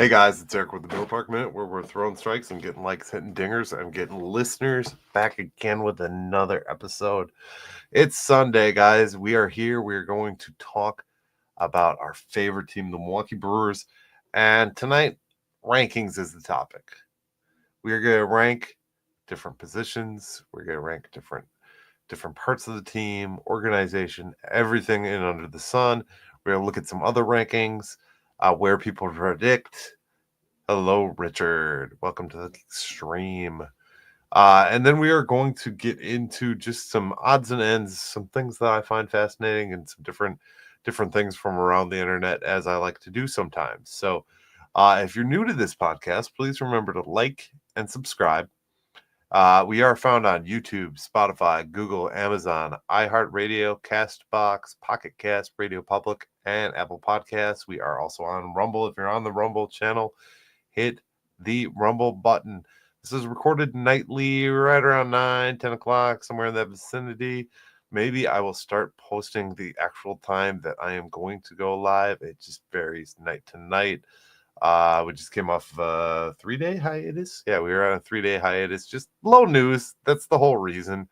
Hey guys, it's Eric with the Bill Park Minute, where we're throwing strikes and getting likes, hitting dingers, and getting listeners back again with another episode. It's Sunday, guys. We are here. We're going to talk about our favorite team, the Milwaukee Brewers. And tonight, rankings is the topic. We're going to rank different positions. We're going to rank different parts of the team, organization, everything in under the sun. We're going to look at some other rankings, where people predict. Hello, Richard. Welcome to the stream. And then we are going to get into just some odds and ends, some things that I find fascinating, and some different things from around the internet, as I like to do sometimes. So, if you're new to this podcast, please remember to like and subscribe. We are found on YouTube, Spotify, Google, Amazon, iHeartRadio, Castbox, Pocket Cast, Radio Public, and Apple Podcasts. We are also on Rumble. If you're on the Rumble channel, hit the Rumble button. This is recorded nightly, right around 10 o'clock, somewhere in that vicinity. Maybe I will start posting the actual time that I am going to go live. It just varies night to night. We just came off a 3-day hiatus. Yeah, we were on a 3-day hiatus. Just low news. That's the whole reason.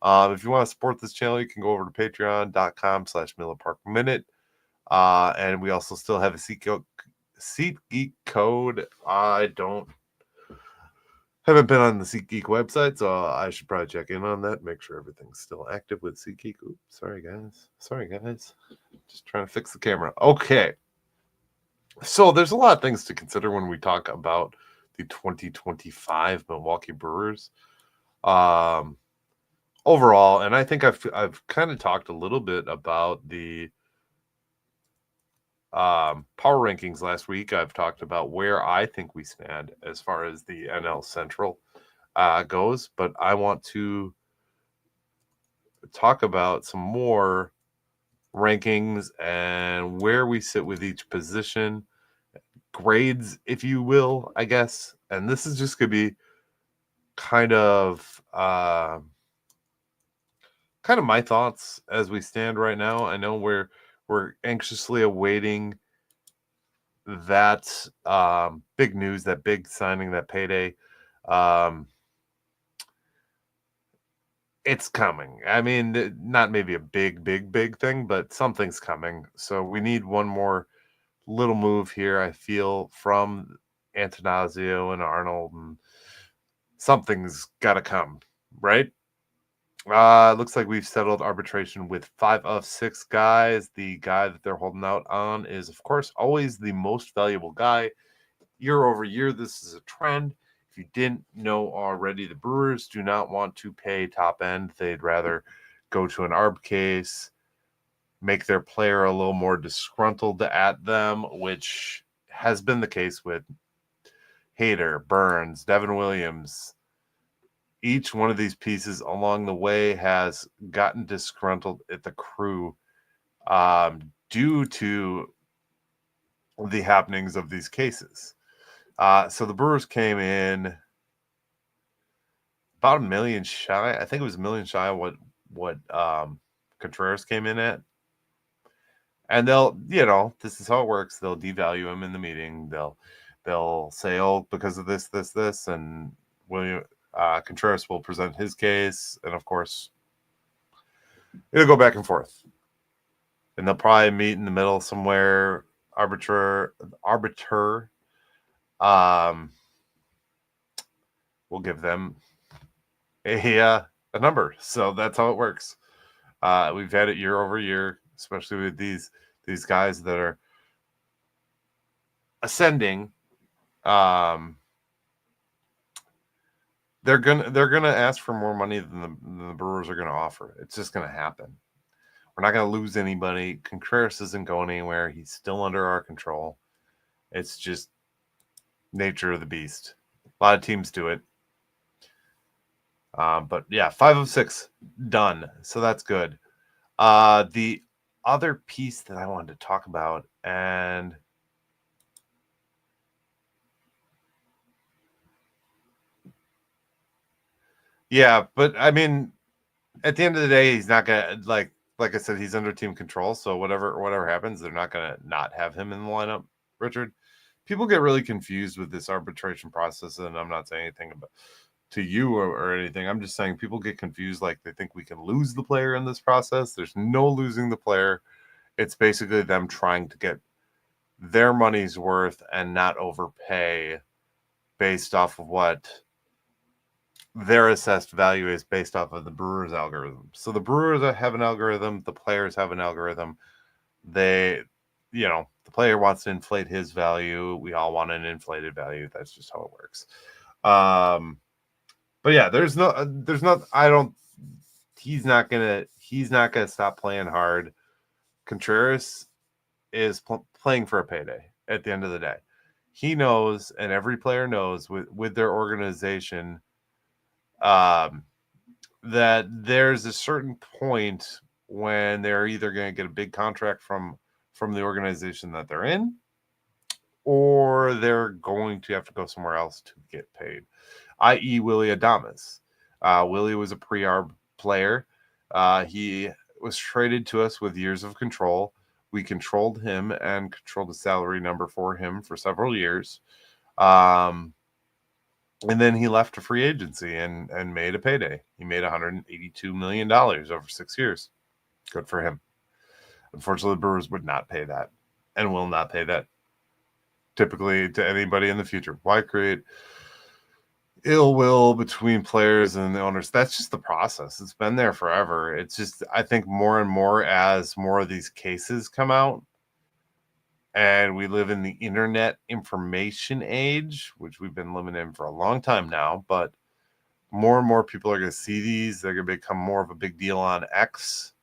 If you want to support this channel, you can go over to patreon.com/MillerParkMinute. And we also still have a SeatGeek code. I haven't been on the SeatGeek website, so I should probably check in on that. Make sure everything's still active with SeatGeek. Oops, sorry guys. Just trying to fix the camera. Okay. So there's a lot of things to consider when we talk about the 2025 Milwaukee Brewers. Overall, and I think I've kind of talked a little bit about the power rankings last week. I've talked about where I think we stand as far as the NL Central goes, but I want to talk about some more rankings and where we sit with each position, grades, if you will, I guess. And this is just going to be kind of my thoughts as we stand right now. I know we're anxiously awaiting that big news, that big signing, that payday. It's coming. I mean, not maybe a big thing, but something's coming. So we need one more little move here, I feel, from Antanasio and Arnold, and something's got to come, right? Looks like we've settled arbitration with 5 of 6 guys. The guy that they're holding out on is, of course, always the most valuable guy. Year over year, this is a trend. If you didn't know already, the Brewers do not want to pay top end. They'd rather go to an arb case, make their player a little more disgruntled at them, which has been the case with Hader, Burns, Devin Williams. Each one of these pieces along the way has gotten disgruntled at the crew due to the happenings of these cases. So the Brewers came in about $1 million shy. I think it was $1 million shy of what Contreras came in at. And they'll, this is how it works. They'll devalue him in the meeting. They'll say, oh, because of this, and Contreras will present his case, and of course, it'll go back and forth. And they'll probably meet in the middle somewhere, arbiter. We'll give them a number. So that's how it works. We've had it year over year, especially with these guys that are ascending. They're gonna ask for more money than the Brewers are gonna offer. It's just gonna happen. We're not gonna lose anybody. Contreras isn't going anywhere. He's still under our control. It's just nature of the beast. A lot of teams do it. But yeah, 5 of 6 done. So that's good. The other piece that I wanted to talk about, and yeah, but I mean, at the end of the day, he's not gonna like I said, he's under team control. So whatever happens, they're not gonna not have him in the lineup, Richard, people get really confused with this arbitration process, and I'm not saying anything about to you or anything. I'm just saying people get confused, like they think we can lose the player in this process. There's no losing the player. It's basically them trying to get their money's worth and not overpay based off of what their assessed value is based off of the Brewers algorithm. So the Brewers have an algorithm, the players have an algorithm. The player wants to inflate his value. We all want an inflated value. That's just how it works. But yeah, he's not gonna stop playing hard. Contreras is playing for a payday at the end of the day. He knows, and every player knows with their organization, that there's a certain point when they're either going to get a big contract from the organization that they're in, or they're going to have to go somewhere else to get paid, i.e. Willy Adames. Willie was a pre-arb player. He was traded to us with years of control. We controlled him and controlled the salary number for him for several years. And then he left to free agency and made a payday. He made $182 million over 6 years. Good for him. Unfortunately, the Brewers would not pay that and will not pay that typically to anybody in the future. Why create ill will between players and the owners? That's just the process. It's been there forever. It's just, I think more and more as more of these cases come out, and we live in the internet information age, which we've been living in for a long time now, but more and more people are going to see these. They're going to become more of a big deal on X.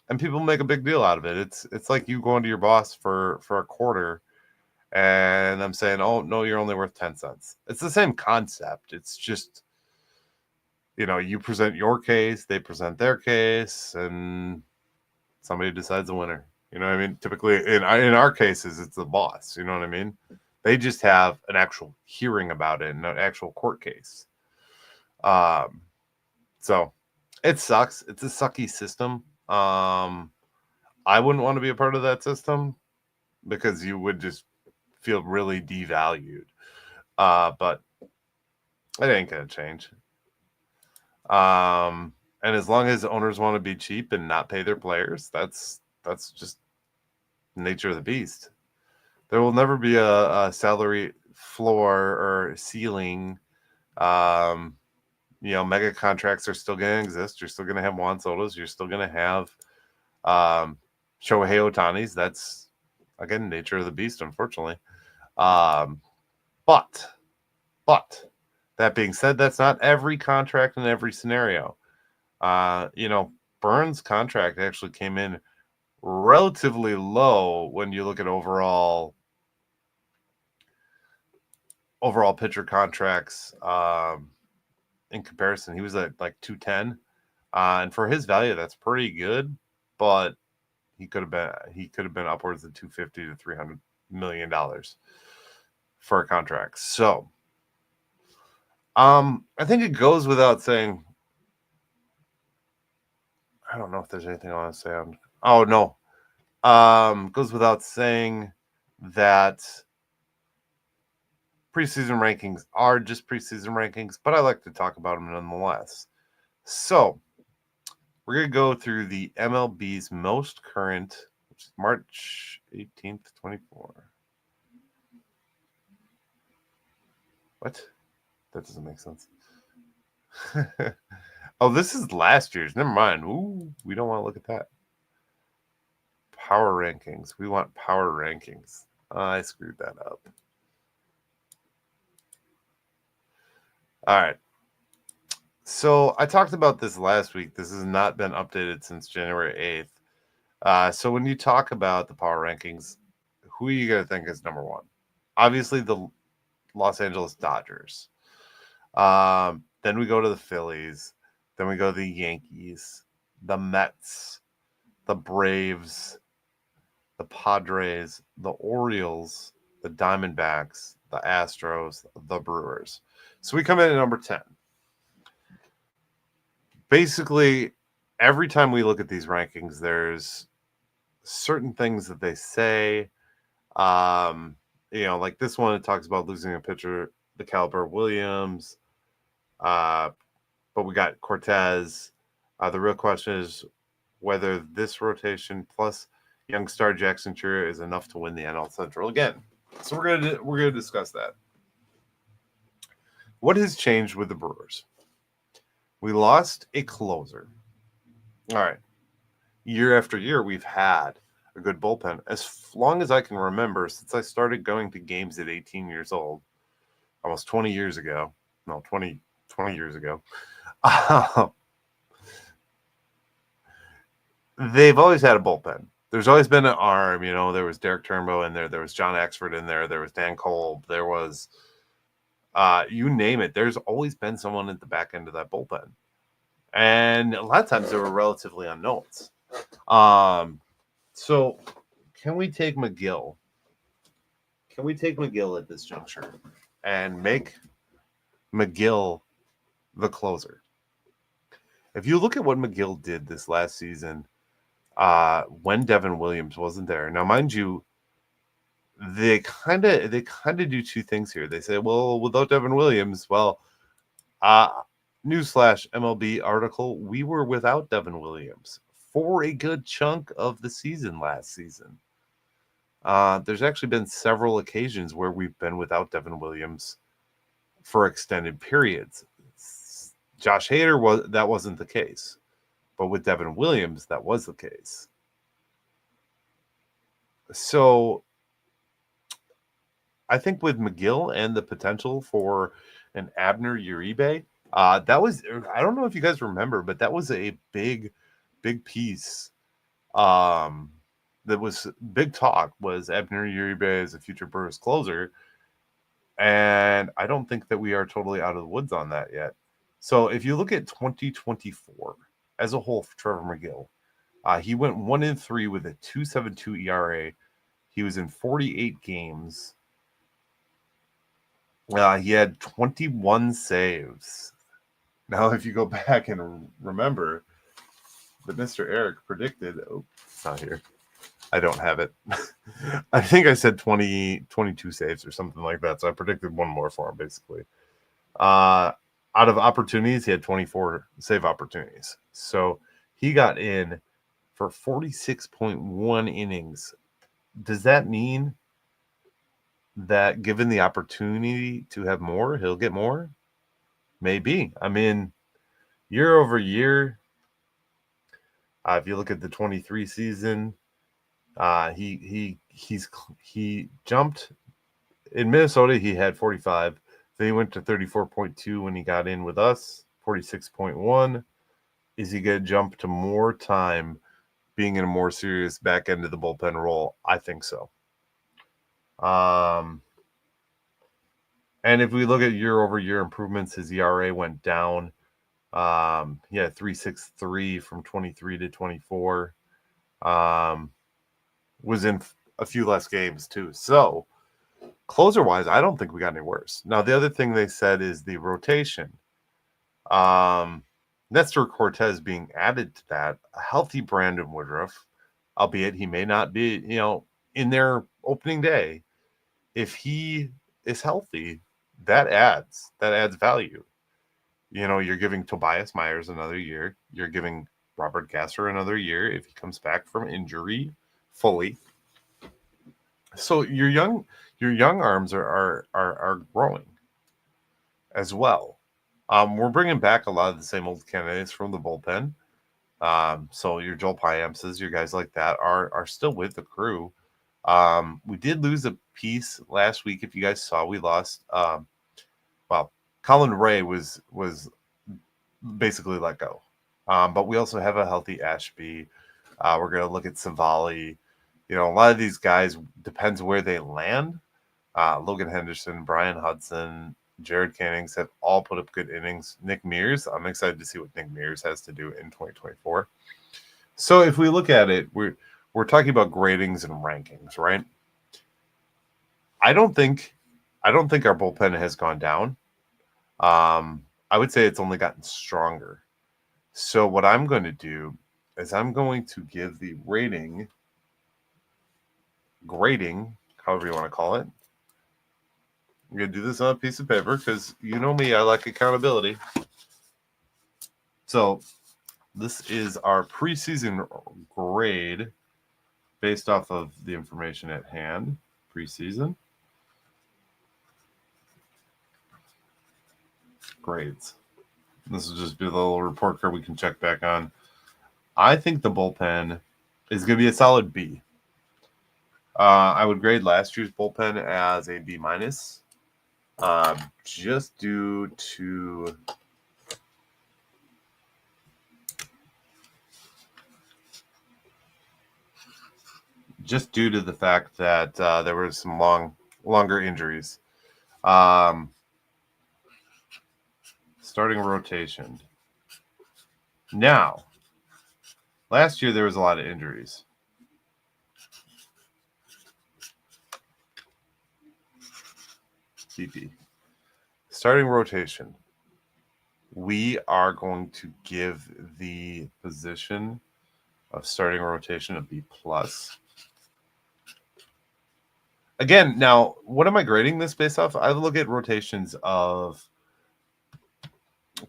And people make a big deal out of it. It's like you going to your boss for a quarter and I'm saying, oh, no, you're only worth 10 cents. It's the same concept. It's just, you present your case, they present their case, and somebody decides the winner. You know what I mean? Typically, in our cases, it's the boss. You know what I mean? They just have an actual hearing about it and an actual court case. So it sucks. It's a sucky system. I wouldn't want to be a part of that system because you would just feel really devalued. But it ain't gonna change. And as long as owners want to be cheap and not pay their players, that's just nature of the beast. There will never be a salary floor or ceiling. Mega contracts are still going to exist. You're still going to have Juan Soto's. You're still going to have Shohei Ohtani's. That's, again, nature of the beast, unfortunately. But that being said, that's not every contract in every scenario. Burns' contract actually came in relatively low when you look at overall pitcher contracts in comparison. He was at like 210, and for his value, that's pretty good. But he could have been upwards of $250 to $300 million for a contract. So, I think it goes without saying. I don't know if there's anything I want to say on. Oh no, goes without saying that preseason rankings are just preseason rankings, but I like to talk about them nonetheless. So we're going to go through the MLB's most current, which is March 18th, 24. What? That doesn't make sense. Oh, this is last year's. Never mind. Ooh, we don't want to look at that. Power rankings. We want power rankings. I screwed that up. All right. So I talked about this last week. This has not been updated since January 8th. So when you talk about the power rankings, who are you going to think is number one? Obviously, the Los Angeles Dodgers. Then we go to the Phillies. Then we go to the Yankees, the Mets, the Braves, the Padres, the Orioles, the Diamondbacks, the Astros, the Brewers. So we come in at number 10. Basically, every time we look at these rankings, there's certain things that they say. Like this one, it talks about losing a pitcher, the caliber of Williams. But we got Cortez. The real question is whether this rotation plus young star Jackson Chourio is enough to win the NL Central again. So we're gonna discuss that. What has changed with the Brewers? We lost a closer. All right. Year after year, we've had a good bullpen. As long as I can remember, since I started going to games at 18 years old, almost 20 years ago. No, 20 years ago. They've always had a bullpen. There's always been an arm. There was Derek Turnbow in there. There was John Axford in there was Dan Kolb. There was, you name it. There's always been someone at the back end of that bullpen. And a lot of times they were relatively unknowns. So can we take McGill? Can we take McGill at this juncture and make McGill the closer? If you look at what McGill did this last season, when Devin Williams wasn't there. Now, mind you, they kind of do two things here. They say, well, without Devin Williams, newsflash MLB article, we were without Devin Williams for a good chunk of the season last season. There's actually been several occasions where we've been without Devin Williams for extended periods. Josh Hader that wasn't the case, but with Devin Williams, that was the case. So I think with McGill and the potential for an Abner Uribe, that was, I don't know if you guys remember, but that was a big piece. That was big talk, was Abner Uribe as a future Brewers closer. And I don't think that we are totally out of the woods on that yet. So if you look at 2024 as a whole for Trevor McGill, he went 1-3 with a 2.72 ERA. He was in 48 games. He had 21 saves. Now, if you go back and remember that Mr. Eric predicted, it's not here. I don't have it. I think I said 22 saves or something like that. So I predicted one more for him, basically. Out of opportunities, he had 24 save opportunities. So he got in for 46.1 innings. Does that mean that given the opportunity to have more, he'll get more? Maybe. I mean, year over year, if you look at the 23 season, he jumped in Minnesota. He had 45. Then he went to 34.2 when he got in with us. 46.1. Is he going to jump to more time being in a more serious back end of the bullpen role? I think so. And if we look at year over year improvements, his ERA went down. He had 3.63 from 23 to 24. Was in a few less games too. So closer wise, I don't think we got any worse. Now, the other thing they said is the rotation. Nestor Cortez being added to that, a healthy Brandon Woodruff, albeit he may not be, in their opening day. If he is healthy, that adds value. You're giving Tobias Myers another year. You're giving Robert Gasser another year if he comes back from injury fully. So your young arms are growing as well. We're bringing back a lot of the same old candidates from the bullpen. So your Joel Piamses, your guys like that are still with the crew. We did lose a piece last week. If you guys saw, we lost. Colin Ray was basically let go. But we also have a healthy Ashby. We're going to look at Savali. A lot of these guys, depends where they land. Logan Henderson, Brian Hudson, Jared Cannings have all put up good innings. Nick Mears, I'm excited to see what Nick Mears has to do in 2024. So if we look at it, we're talking about gradings and rankings, right? I don't think our bullpen has gone down. I would say it's only gotten stronger. So what I'm going to do is I'm going to give the grading however you want to call it. I'm going to do this on a piece of paper because you know me, I like accountability. So this is our preseason grade based off of the information at hand. Preseason grades. This will just be a little report card we can check back on. I think the bullpen is going to be a solid B. I would grade last year's bullpen as a B minus, just due to the fact that there were some longer injuries. Starting rotation. Now, last year there was a lot of injuries. CP. Starting rotation. We are going to give the position of starting rotation a B plus. Again, now, what am I grading this based off? I look at rotations of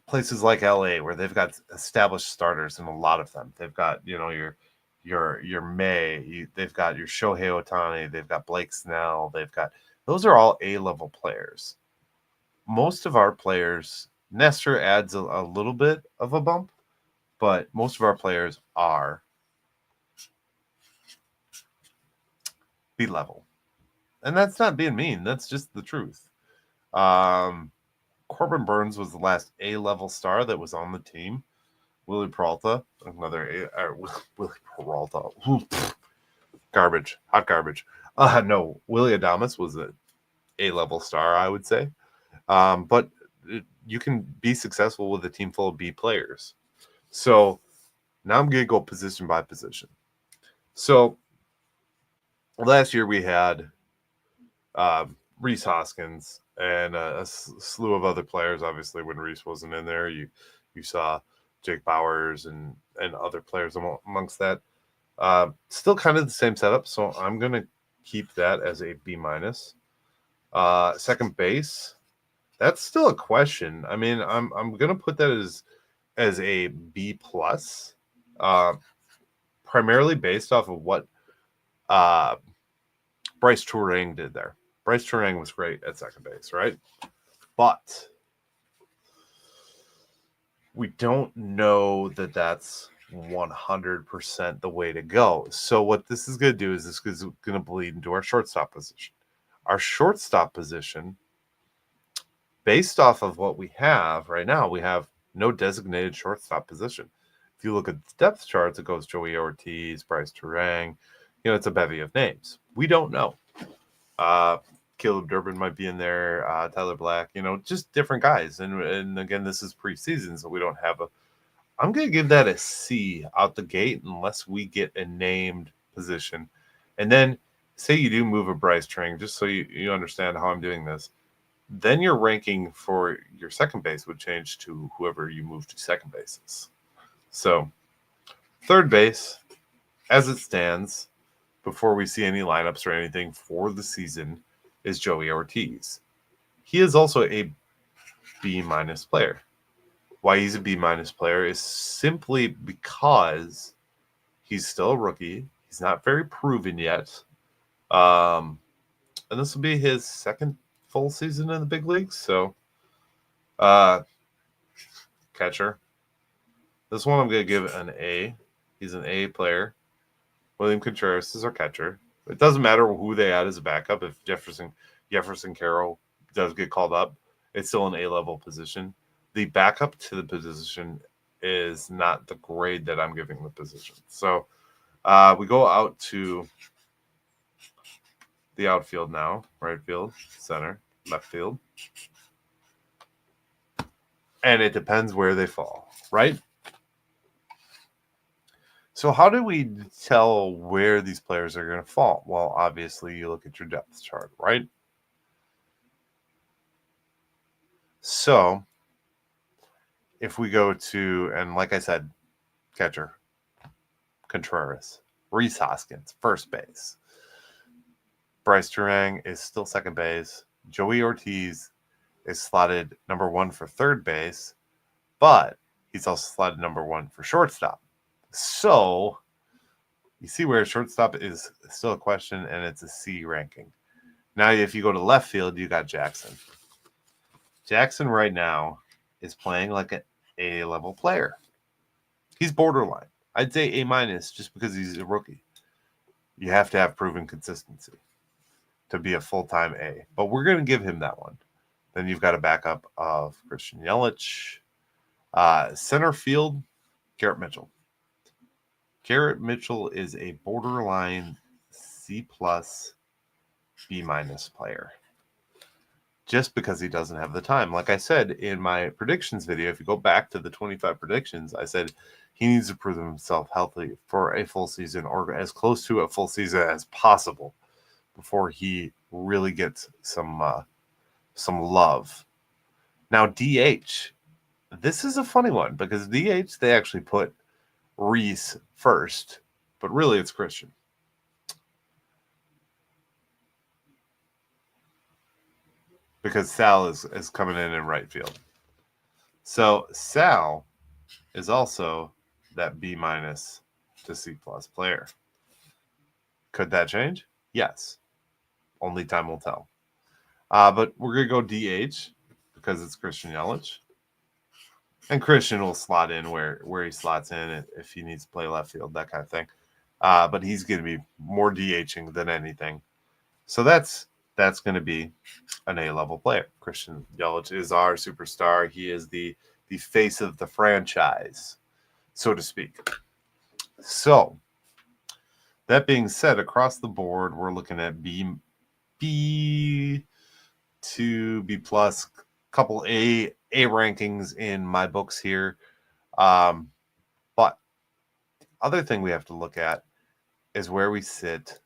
places like LA where they've got established starters, and a lot of them. They've got, your May, they've got your Shohei Ohtani, they've got Blake Snell, those are all A-level players. Most of our players, Nestor adds a little bit of a bump, but most of our players are B-level. And that's not being mean. That's just the truth. Corbin Burns was the last A-level star that was on the team. Willie Peralta, another Willie Peralta. Garbage. Hot garbage. No, Willie Adames was an A-level star, I would say. But you can be successful with a team full of B players. So now I'm going to go position by position. So last year we had Rhys Hoskins and a slew of other players. Obviously, when Rhys wasn't in there, you saw Jake Bowers and other players amongst that. Still kind of the same setup, so I'm going to keep that as a B minus. Second base, that's still a question. I mean, I'm going to put that as a B plus, primarily based off of what Bryce Turang did there. Bryce Turang was great at second base, right? But we don't know that that's 100% the way to go. So what this is going to do is this is going to bleed into our shortstop position. Our shortstop position, based off of what we have right now, we have no designated shortstop position. If you look at the depth charts, it goes Joey Ortiz, Bryce Turang. It's a bevy of names. We don't know. Caleb Durbin might be in there, Tyler Black, just different guys. And again, this is preseason, so we don't have I'm going to give that a C out the gate unless we get a named position. And then say you do move a Bryce Turang, just so you understand how I'm doing this. Then your ranking for your second base would change to whoever you move to second bases. So third base, as it stands, before we see any lineups or anything for the season, is Joey Ortiz. He is also a B minus player. Why he's a B minus player is simply because he's still a rookie. He's not very proven yet. And this will be his second full season in the big leagues. So, catcher. This one I'm going to give an A. He's an A player. William Contreras is our catcher. It doesn't matter who they add as a backup. If Jefferson Carroll does get called up, it's still an A-level position. The backup to the position is not the grade that I'm giving the position. So we go out to the outfield now. Right field, center, left field. And it depends where they fall, right? So how do we tell where these players are going to fall? Well, obviously, you look at your depth chart, right? So if we go to, and like I said, catcher, Contreras, Rhys Hoskins, first base, Bryce Turang is still second base. Joey Ortiz is slotted number 1 for third base, but he's also slotted number 1 for shortstop. So you see where shortstop is still a question, and it's a C ranking. Now, if you go to left field, you got Jackson. Jackson right now is playing like an A-level player. He's borderline. I'd say A- just because he's a rookie. You have to have proven consistency to be a full-time A. But we're going to give him that one. Then you've got a backup of Christian Yelich. Center field, Garrett Mitchell. Garrett Mitchell is a borderline C+, B- player. Just because he doesn't have the time. Like I said in my predictions video, if you go back to the 25 predictions, I said he needs to prove himself healthy for a full season or as close to a full season as possible before he really gets some love. Now, DH. This is a funny one because DH, they actually put Reese first, but really it's Christian. Because Sal is coming in right field. So Sal is also that B- to C+ player. Could that change? Yes. Only time will tell. But we're going to go DH because it's Christian Yelich. And Christian will slot in where he slots in if he needs to play left field, that kind of thing. But he's going to be more DHing than anything. So that's going to be an A-level player. Christian Yelich is our superstar. He is the face of the franchise, so to speak. So that being said, across the board, we're looking at B to B+, couple A rankings in my books here. But other thing we have to look at is where we sit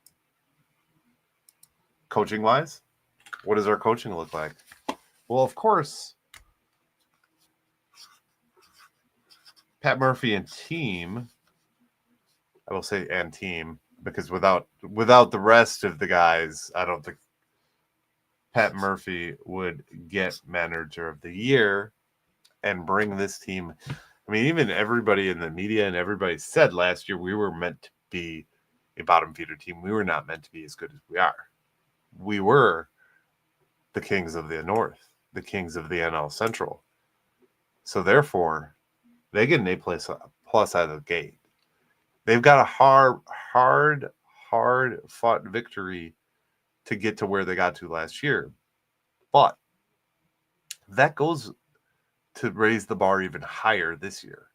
coaching-wise. What does our coaching look like? Well, of course, Pat Murphy and team, I will say and team, because without the rest of the guys, I don't think Pat Murphy would get Manager of the Year and bring this team. I mean, even everybody in the media and everybody said last year we were meant to be a bottom feeder team. We were not meant to be as good as we are. We were the kings of the North, the kings of the NL Central. So therefore, they get an A+ out of the gate. They've got a hard fought victory to get to where they got to last year. But that goes to raise the bar even higher this year.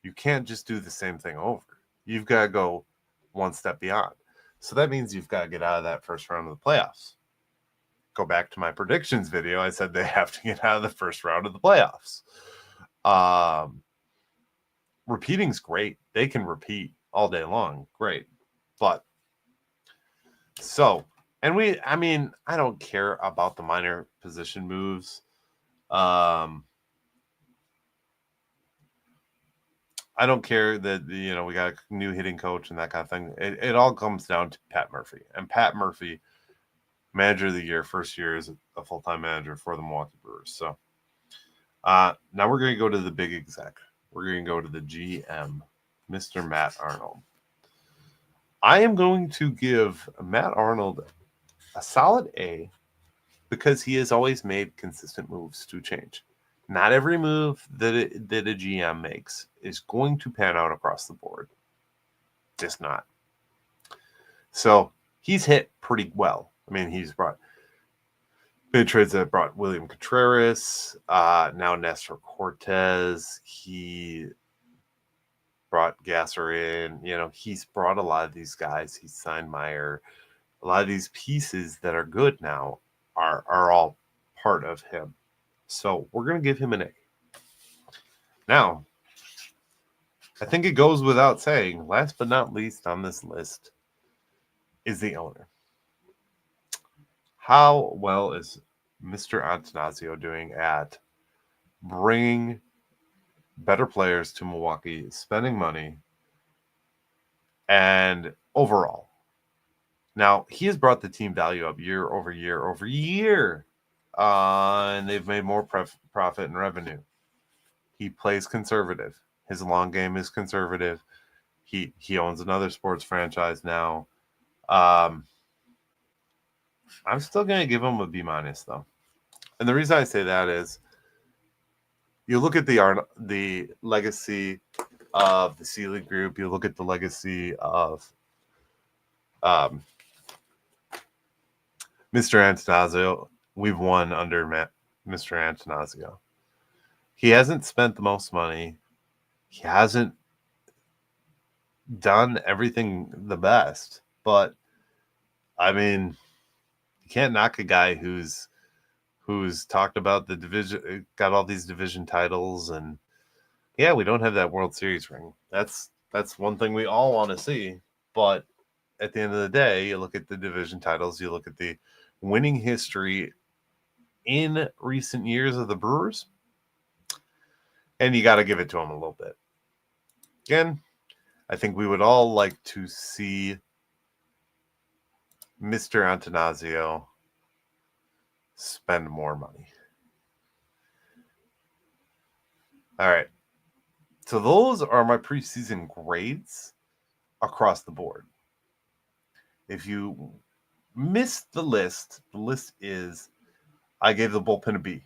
You can't just do the same thing over. You've got to go one step beyond. So that means you've got to get out of that first round of the playoffs. Go back to my predictions video. I said they have to get out of the first round of the playoffs. Repeating's great. They can repeat all day long. Great. But so, and I don't care about the minor position moves. I don't care that, we got a new hitting coach and that kind of thing. It all comes down to Pat Murphy. And Pat Murphy, Manager of the Year, first year as a full-time manager for the Milwaukee Brewers. So now we're going to go to the big exec. We're going to go to the GM, Mr. Matt Arnold. I am going to give Matt Arnold a solid A because he has always made consistent moves to change. Not every move that a GM makes is going to pan out across the board. Just not. So he's hit pretty well. I mean, he's brought big trades that brought William Contreras, now Nestor Cortez. He brought Gasser in. He's brought a lot of these guys. He's signed Meyer. A lot of these pieces that are good now are all part of him. So we're going to give him an A. Now, I think it goes without saying, last but not least on this list is the owner. How well is Mr. Antanasio doing at bringing better players to Milwaukee, spending money, and overall? Now, he has brought the team value up year over year over year, and they've made more profit and revenue. He plays conservative. His long game is conservative. He owns another sports franchise now. I'm still going to give him a B minus though, and the reason I say that is you look at the legacy of the Sealy Group. You look at the legacy of Mr. Antanasio. We've won under Mr. Antanasio. He hasn't spent the most money. He hasn't done everything the best, but I mean, you can't knock a guy who's talked about the division, got all these division titles, and yeah, we don't have that World Series ring. That's one thing we all want to see, but at the end of the day, you look at the division titles, you look at the winning history in recent years of the Brewers, and you got to give it to them a little bit. Again, I think we would all like to see Mr. Antanasio spend more money. All right. So those are my preseason grades across the board. If you missed the list is I gave the bullpen a B.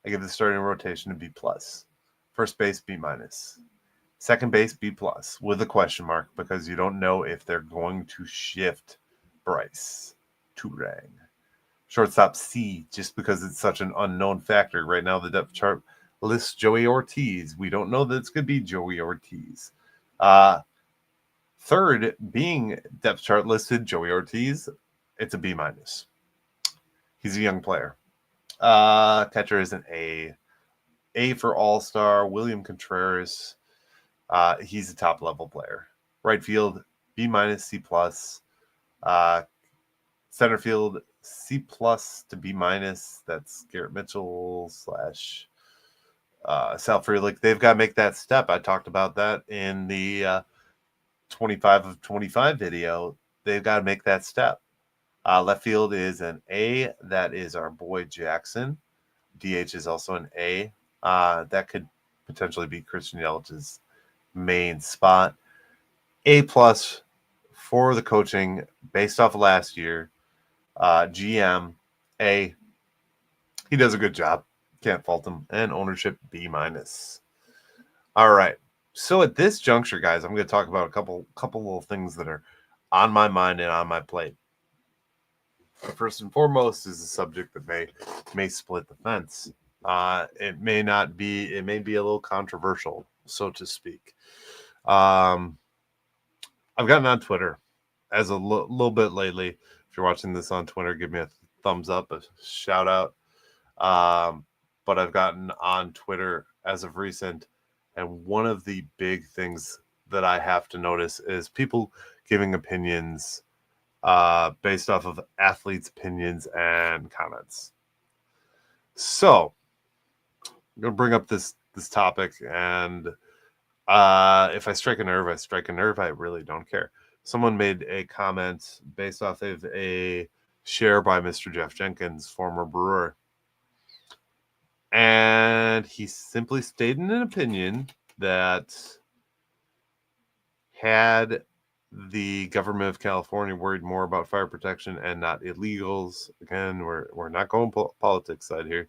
I gave the starting rotation a B plus. First base B minus. Second base B plus with a question mark because you don't know if they're going to shift Bryce Turang. Shortstop C, just because it's such an unknown factor. Right now, the depth chart lists Joey Ortiz. We don't know that it's going to be Joey Ortiz. Third, being depth chart listed Joey Ortiz, it's a B minus. He's a young player. Catcher is an A. A for All-Star, William Contreras. He's a top-level player. Right field, B minus, C plus. Center field, C plus to B minus. That's Garrett Mitchell / Sal Frelick. They've got to make that step. I talked about that in the 25 of 25 video. They've got to make that step. Left field is an A. That is our boy Jackson. DH is also an A. That could potentially be Christian Yelich's main spot. A plus for the coaching based off of last year. GM A. He does a good job. Can't fault him. And ownership B minus. All right. So at this juncture, guys, I'm going to talk about a couple little things that are on my mind and on my plate. First and foremost is a subject that may split the fence. It may not be. It may be a little controversial, so to speak. I've gotten on Twitter as a little bit lately. If you're watching this on Twitter, give me a thumbs up, a shout out. But I've gotten on Twitter as of recent, and one of the big things that I have to notice is people giving opinions based off of athletes' opinions and comments. So I'm going to bring up this topic, and if I strike a nerve, I strike a nerve. I really don't care. Someone made a comment based off of a share by Mr. Jeff Jenkins, former Brewer. And he simply stated an opinion that had the government of California worried more about fire protection and not illegals, again, we're not going politics side here.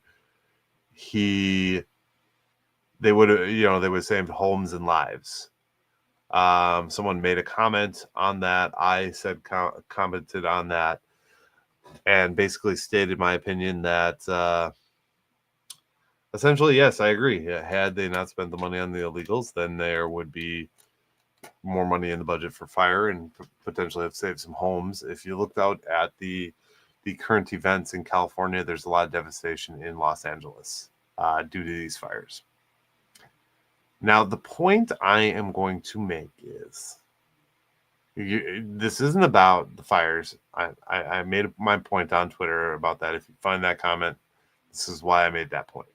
They would save homes and lives. Someone made a comment on that. I said commented on that and basically stated my opinion that essentially, yes, I agree. Had they not spent the money on the illegals, then there would be more money in the budget for fire and potentially have saved some homes. If you looked out at the current events in California, there's a lot of devastation in Los Angeles due to these fires. Now, the point I am going to make is this isn't about the fires. I made my point on Twitter about that. If you find that comment, this is why I made that point.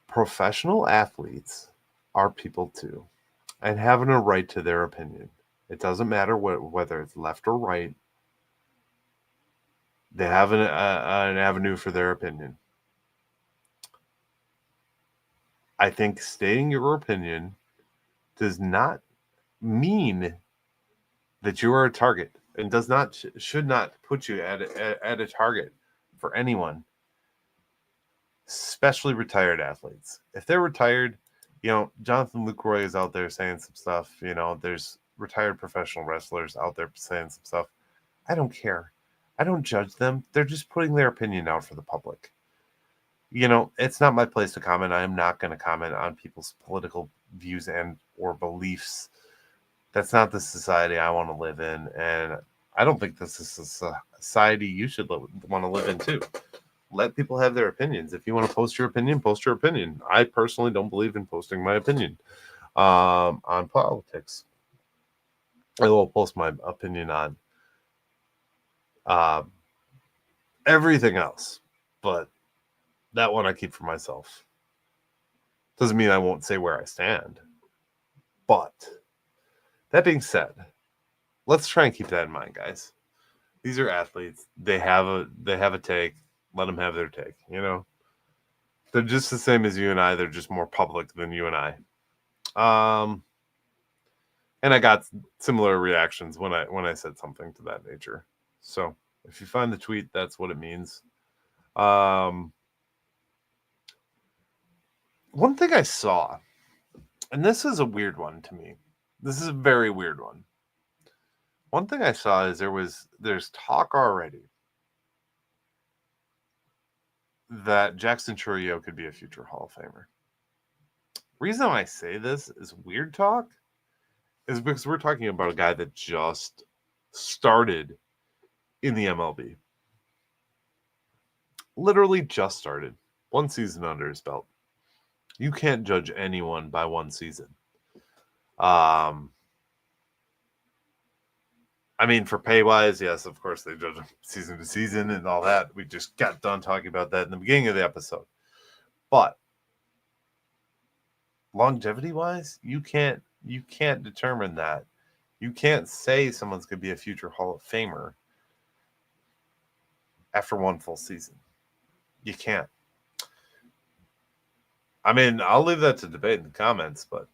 Professional athletes are people too, and having a right to their opinion. It doesn't matter whether it's left or right. They have an avenue for their opinion. I think stating your opinion does not mean that you are a target, and does not should not put you at a target for anyone, especially retired athletes. If they're retired, Jonathan Lucroy is out there saying some stuff. There's retired professional wrestlers out there saying some stuff. I don't care. I don't judge them. They're just putting their opinion out for the public. It's not my place to comment. I am not going to comment on people's political views and or beliefs. That's not the society I want to live in, and I don't think this is a society you should want to live in too. Let people have their opinions. If you want to post your opinion, post your opinion. I personally don't believe in posting my opinion on politics. I will post my opinion on everything else, but that one I keep for myself. Doesn't mean I won't say where I stand. But that being said, let's try and keep that in mind, guys. These are athletes. They have a take. Let them have their take. They're just the same as you and I. They're just more public than you and I. And I got similar reactions when I said something to that nature. So if you find the tweet, that's what it means. One thing I saw, and this is a weird one to me. This is a very weird one. One thing I saw is there's talk already that Jackson Chourio could be a future Hall of Famer. Reason I say this is weird talk is because we're talking about a guy that just started in the MLB. Literally just started. One season under his belt. You can't judge anyone by one season. For pay-wise, yes, of course, they judge season to season and all that. We just got done talking about that in the beginning of the episode. But longevity-wise, you can't determine that. You can't say someone's going to be a future Hall of Famer after one full season. You can't. I'll leave that to debate in the comments, but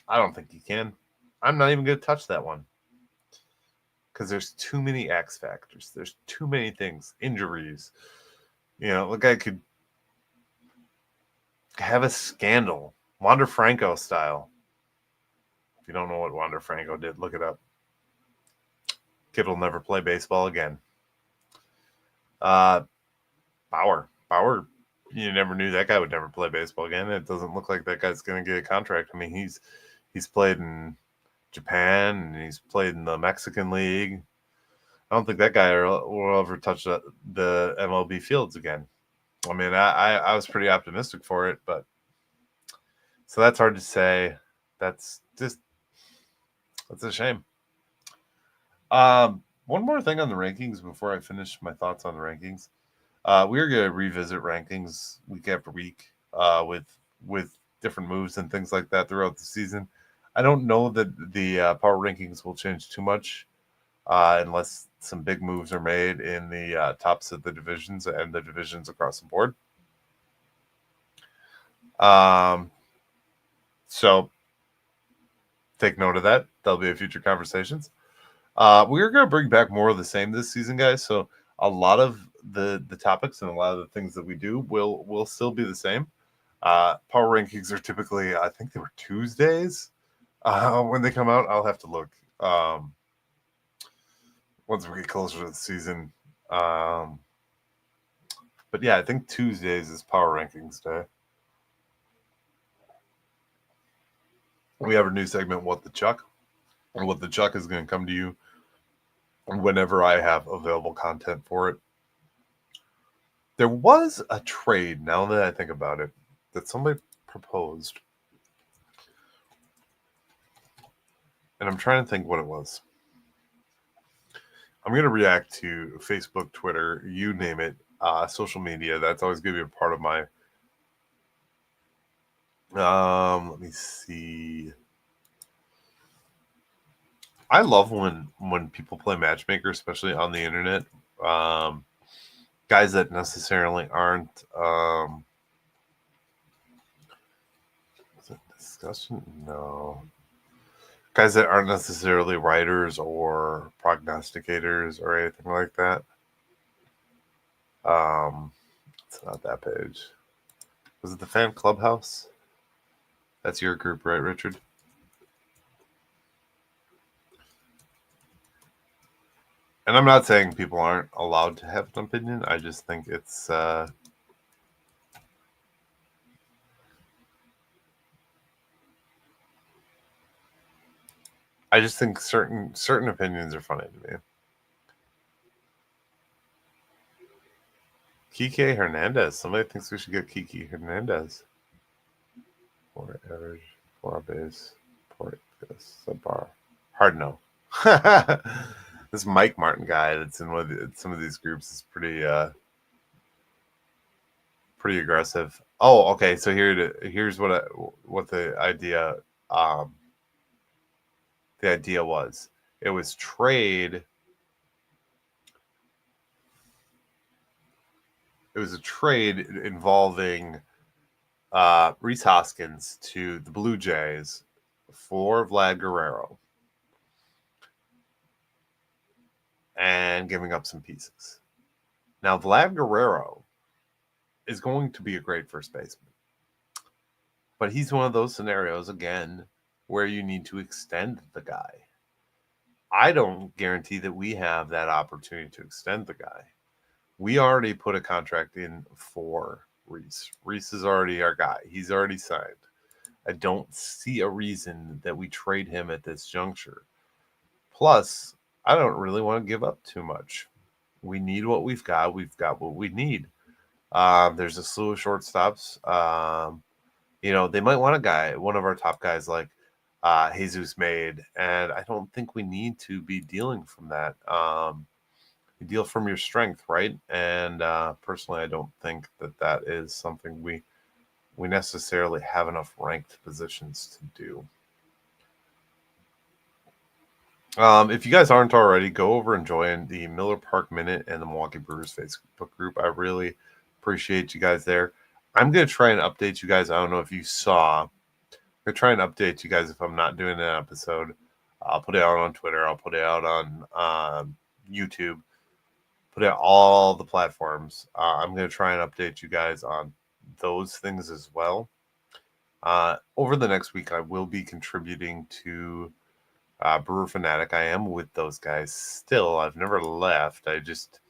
I don't think you can. I'm not even going to touch that one. Because there's too many X factors. There's too many things. Injuries. The guy could have a scandal. Wander Franco style. If you don't know what Wander Franco did, look it up. Kid will never play baseball again. Bauer, you never knew that guy would never play baseball again. It doesn't look like that guy's going to get a contract. He's played in Japan and he's played in the Mexican League. I don't think that guy will ever touch the MLB fields again. I was pretty optimistic for it, but so that's hard to say. That's a shame. One more thing on the rankings before I finish my thoughts on the rankings. We're going to revisit rankings week after week with different moves and things like that throughout the season. I don't know that the power rankings will change too much unless some big moves are made in the tops of the divisions and the divisions across the board. So take note of that. There'll be future conversations. We're going to bring back more of the same this season, guys. So a lot of the topics and a lot of the things that we do will still be the same. Power rankings are typically, I think they were Tuesdays when they come out. I'll have to look once we get closer to the season. But yeah, I think Tuesdays is Power Rankings Day. We have a new segment, What the Chuck. And What the Chuck is going to come to you whenever I have available content for it. There was a trade, now that I think about it, that somebody proposed. And I'm trying to think what it was. I'm going to react to Facebook, Twitter, you name it, social media. That's always going to be a part of my... let me see. I love when people play matchmaker, especially on the internet. Guys that necessarily aren't is it discussion? No. Guys that aren't necessarily writers or prognosticators or anything like that. It's not that page. Was it the fan clubhouse? That's your group, right, Richard? And I'm not saying people aren't allowed to have an opinion. I just think it's I just think certain opinions are funny to me. Kike Hernandez. Somebody thinks we should get Kike Hernandez. For average, for base, for this subpar. Hard no. This Mike Martin guy that's in some of these groups is pretty aggressive. Oh, okay. So here's what the idea was. It was trade. It was a trade involving Rhys Hoskins to the Blue Jays for Vlad Guerrero and giving up some pieces. Now, Vlad Guerrero is going to be a great first baseman, but he's one of those scenarios, again, where you need to extend the guy. I don't guarantee that we have that opportunity to extend the guy. We already put a contract in for Rhys. Rhys is already our guy. He's already signed. I don't see a reason that we trade him at this juncture. Plus, I don't really want to give up too much. We need what we've got. We've got what we need. There's a slew of shortstops. They might want a guy, one of our top guys like Jesus made, and I don't think we need to be dealing from that. You deal from your strength, right? And personally, I don't think that is something we necessarily have enough ranked positions to do. If you guys aren't already, go over and join the Miller Park Minute and the Milwaukee Brewers Facebook group. I really appreciate you guys there. I'm going to try and update you guys. I don't know if you saw. I'm going to try and update you guys if I'm not doing an episode. I'll put it out on Twitter. I'll put it out on YouTube. Put it out all the platforms. I'm going to try and update you guys on those things as well. Over the next week, I will be contributing to Brewer Fanatic. I am with those guys still. I've never left. I just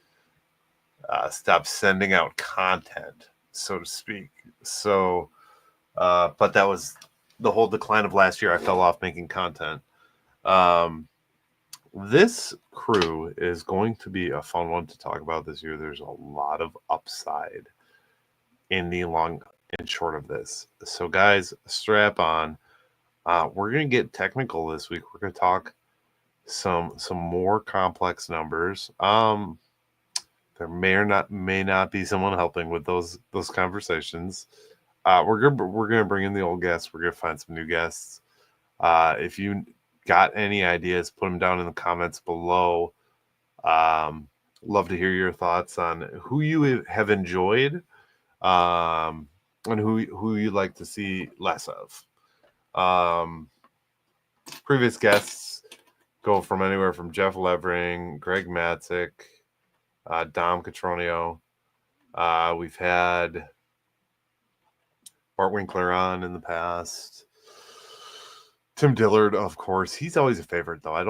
stopped sending out content, so to speak. So, but that was the whole decline of last year. I fell off making content. This crew is going to be a fun one to talk about this year. There's a lot of upside in the long and short of this. So, guys, strap on. We're going to get technical this week. We're going to talk some more complex numbers. There may not be someone helping with those conversations. We're gonna bring in the old guests. We're gonna find some new guests. If you got any ideas, put them down in the comments below. Love to hear your thoughts on who you have enjoyed, and who you'd like to see less of. Previous guests go from anywhere from Jeff Levering, Greg Matzik, Dom Catronio. We've had Bart Winkler on in the past. Tim Dillard, of course. He's always a favorite, though. I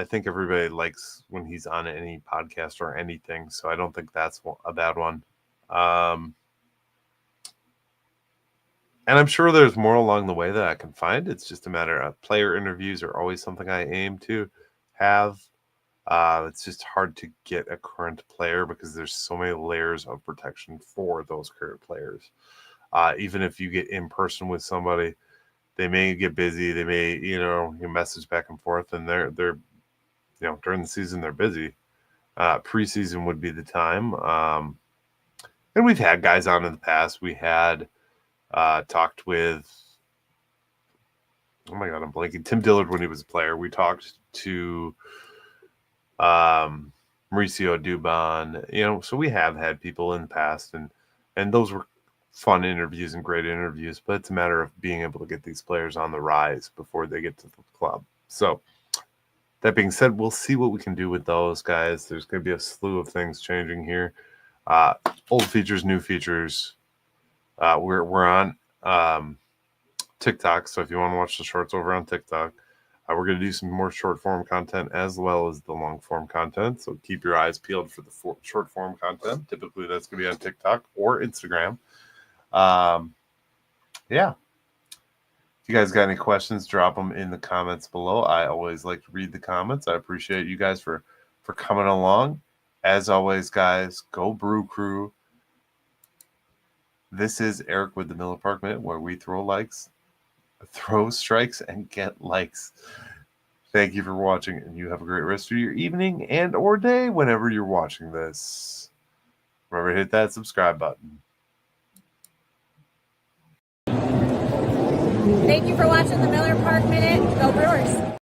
think everybody likes when he's on any podcast or anything, so I don't think that's a bad one. And I'm sure there's more along the way that I can find. It's just a matter of player interviews are always something I aim to have. It's just hard to get a current player because there's so many layers of protection for those current players. Even if you get in person with somebody, they may get busy. They may, you message back and forth, and they're during the season they're busy. Preseason would be the time. And we've had guys on in the past. We had talked with oh my God, I'm blanking. Tim Dillard when he was a player. We talked to Mauricio Dubon, so we have had people in the past, and those were fun interviews and great interviews, but it's a matter of being able to get these players on the rise before they get to the club. So that being said, we'll see what we can do with those guys. There's going to be a slew of things changing here. Old features, new features. We're on TikTok, so if you want to watch the shorts over on TikTok, we're going to do some more short form content as well as the long form content. So keep your eyes peeled for the short form content. Typically, that's going to be on TikTok or Instagram. Yeah. If you guys got any questions, drop them in the comments below. I always like to read the comments. I appreciate you guys for coming along. As always, guys, go Brew Crew. This is Eric with the Miller Park Minute, where we throw strikes, and get likes. Thank you for watching, and you have a great rest of your evening and or day whenever you're watching this. Remember to hit that subscribe button. Thank you for watching the Miller Park Minute. Go Brewers!